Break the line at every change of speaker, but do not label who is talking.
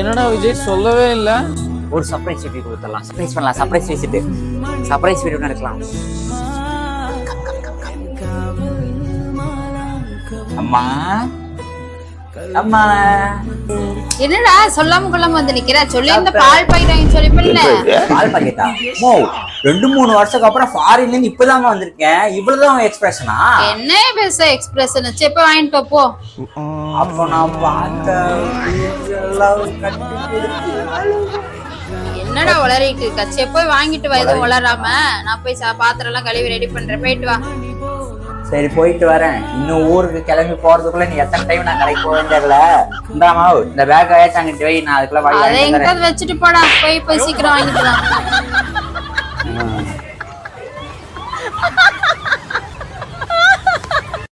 என்னடா விஜய் சொல்லவே இல்ல.
ஒரு சர்ப்ரைஸ் வீடியோ கொடுத்துடலாம். சர்ப்ரைஸ் பண்ணலாம். சர்ப்ரைஸ் வச்சுட்டு சர்ப்ரைஸ் வீடியோ நடக்கலாம். அம்மா அம்மா
என்னடா சொல்லாம கொள்ளாம வந்து நிக்கிற? சொல்லி இந்த பால் பாக்கெட் வாங்கி சொல்லிப்பல்ல.
பால் பாக்கெட்டா? மோ 2-3 வருஷத்துக்கு அப்புறம் ஃபாரின்ல இருந்து இப்பதான் வந்திருக்கேன். இவ்வளவுதான் எக்ஸ்பிரஷனா?
என்ன பேச எக்ஸ்பிரஷன் செப்ப வாங்கிட்டு போ.
அப்ப நான் பார்த்த
என்னடா உளறிட்டு இருக்க? செப்ப வாங்கிட்டு வா. எதுவும் உளராம நான் போய் பாத்திரம் எல்லாம் கழுவி ரெடி பண்றேன். போயிட்டு வா.
சரி போயிட்டு வரேன். இன்னும் ஊருக்கு கிளம்பி போறதுக்குள்ள நீ எத்தனை டைம் நான் கடைக்கு போவேன் தெரியல. இந்தாமா இந்த பேக் அங்கிட்டு போய் நான் அதுக்குள்ள
அதை எங்கிட்ட வச்சுட்டு போடா. போய் சீக்கிரம் வாங்கிட்டு வா.